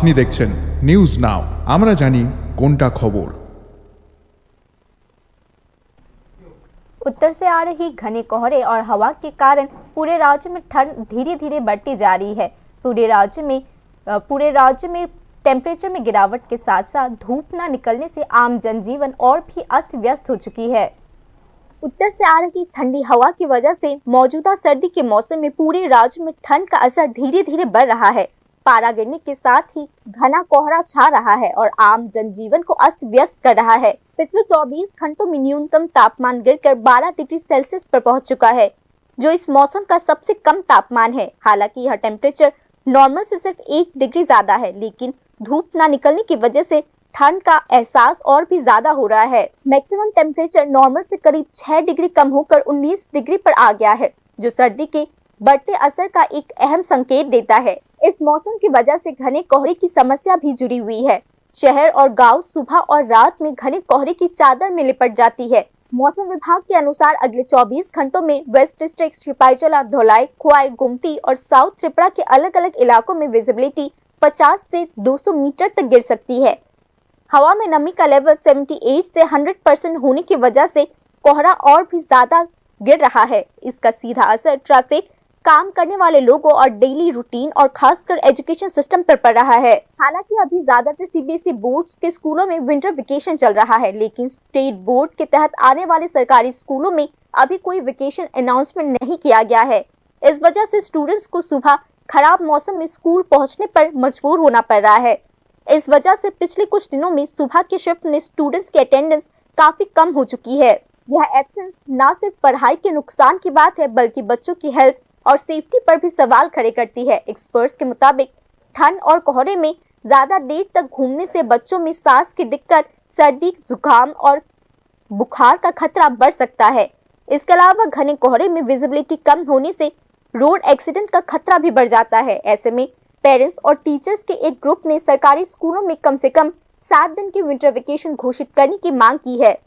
আপনি দেখছেন news now, আমরা জানি কোনটা খবর। उत्तर से आ रही घने कोहरे और हवा के कारण पूरे राज्य में ठंड धीरे धीरे बढ़ती जा रही है। पूरे राज्य में टेम्परेचर में गिरावट के साथ साथ धूप न निकलने से आम जनजीवन और भी अस्त व्यस्त हो चुकी है। उत्तर से आ रही ठंडी हवा की वजह से मौजूदा सर्दी के मौसम में पूरे राज्य में ठंड का असर धीरे धीरे बढ़ रहा है। पारा गिरने के साथ ही घना कोहरा छा रहा है और आम जनजीवन को अस्त व्यस्त कर रहा है। पिछले 24 घंटों में न्यूनतम तापमान गिरकर 12 डिग्री सेल्सियस पर पहुंच चुका है, जो इस मौसम का सबसे कम तापमान है। हालांकि यह टेम्परेचर नॉर्मल से सिर्फ 1 डिग्री ज्यादा है, लेकिन धूप न निकलने की वजह से ठंड का एहसास और भी ज्यादा हो रहा है। मैक्सिमम टेम्परेचर नॉर्मल से करीब 6 डिग्री कम होकर 19 डिग्री पर आ गया है, जो सर्दी के बढ़ते असर का एक अहम संकेत देता है। इस मौसम की वजह से घने कोहरे की समस्या भी जुड़ी हुई है। शहर और गांव सुबह और रात में घने कोहरे की चादर में लिपट जाती है। मौसम विभाग के अनुसार अगले 24 घंटों में वेस्ट डिस्ट्रिक्ट, सिपाहीजला, धौलाई, खुआई, गुमती और साउथ त्रिपुरा के अलग अलग इलाकों में विजिबिलिटी 50 से 200 मीटर तक गिर सकती है। हवा में नमी का लेवल 78 से 100% होने की वजह से कोहरा और भी ज्यादा गिर रहा है। इसका सीधा असर ट्रैफिक, काम करने वाले लोगों और डेली रूटीन और खासकर एजुकेशन सिस्टम पर पड़ रहा है। हालांकि अभी ज्यादातर सीबीएसई बोर्ड्स के स्कूलों में विंटर वेकेशन चल रहा है, लेकिन स्टेट बोर्ड के तहत आने वाले सरकारी स्कूलों में अभी कोई वेकेशन अनाउंसमेंट नहीं किया गया है। इस वजह से स्टूडेंट्स को सुबह खराब मौसम में स्कूल पहुँचने पर मजबूर होना पड़ रहा है। इस वजह से पिछले कुछ दिनों में सुबह के शिफ्ट में स्टूडेंट्स की अटेंडेंस काफी कम हो चुकी है। यह एब्सेंस न सिर्फ पढ़ाई के नुकसान की बात है, बल्कि बच्चों की हेल्थ और सेफ्टी पर भी सवाल खड़े करती है। एक्सपर्ट्स के मुताबिक ठंड और कोहरे में ज्यादा देर तक घूमने से बच्चों में सांस की दिक्कत, सर्दी, जुकाम और बुखार का खतरा बढ़ सकता है। इसके अलावा घने कोहरे में विजिबिलिटी कम होने से रोड एक्सीडेंट का खतरा भी बढ़ जाता है। ऐसे में पेरेंट्स और टीचर्स के एक ग्रुप ने सरकारी स्कूलों में कम से कम 7 दिन की विंटर वेकेशन घोषित करने की मांग की है।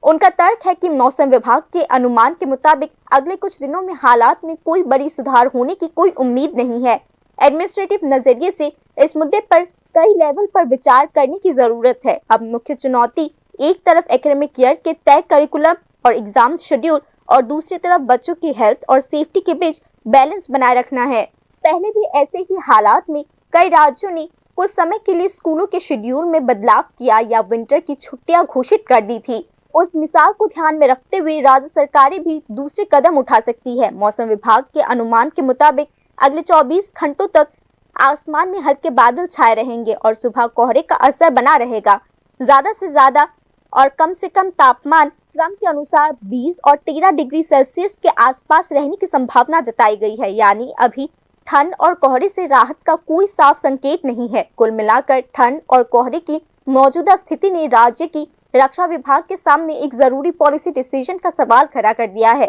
उनका तर्क है कि मौसम विभाग के अनुमान के मुताबिक अगले कुछ दिनों में हालात में कोई बड़ी सुधार होने की कोई उम्मीद नहीं है। एडमिनिस्ट्रेटिव नजरिए से इस मुद्दे पर कई लेवल पर विचार करने की जरूरत है। अब मुख्य चुनौती एक तरफ एकेडमिक ईयर के तय करिकुलम और एग्जाम शेड्यूल और दूसरी तरफ बच्चों की हेल्थ और सेफ्टी के बीच बैलेंस बनाए रखना है। पहले भी ऐसे ही हालात में कई राज्यों ने कुछ समय के लिए स्कूलों के शेड्यूल में बदलाव किया या विंटर की छुट्टियां घोषित कर दी थी। उस मिसाल को ध्यान में रखते हुए राज्य सरकारें भी दूसरे कदम उठा सकती है। मौसम विभाग के अनुमान के मुताबिक अगले 24 घंटों तक आसमान में हल्के बादल छाए रहेंगे और सुबह कोहरे का असर बना रहेगा। ज्यादा से ज्यादा और कम से कम तापमान क्रम के अनुसार 20 और 13 डिग्री सेल्सियस के आसपास रहने की संभावना जताई गई है। यानी अभी ठंड और कोहरे से राहत का कोई साफ संकेत नहीं है। कुल मिलाकर ठंड और कोहरे की मौजूदा स्थिति ने राज्य की रक्षा विभाग के सामने एक जरूरी पॉलिसी डिसीजन का सवाल खड़ा कर दिया है।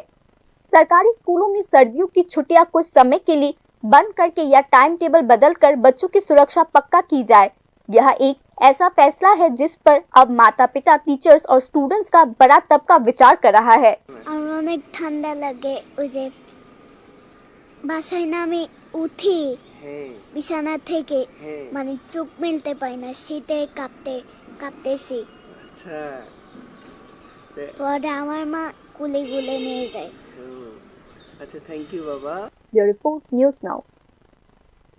सरकारी स्कूलों में सर्दियों की छुट्टियां कुछ समय के लिए बंद करके या टाइम टेबल बदलकर बच्चों की सुरक्षा पक्का की जाए। यह एक ऐसा फैसला है जिस पर अब माता पिता, टीचर्स और स्टूडेंट्स का बड़ा तबका विचार कर रहा है। अनेक ठंडा लगे मुझे, বাসায় নামে উঠি বিছানা থেকে মানে চোখ মেলতে পারি না, শীতে কাঁপতেছি। আচ্ছা, পরে আমার মা কুলে কুলে নিয়ে যায়। আচ্ছা, থ্যাংক ইউ বাবা। Your report, News Now।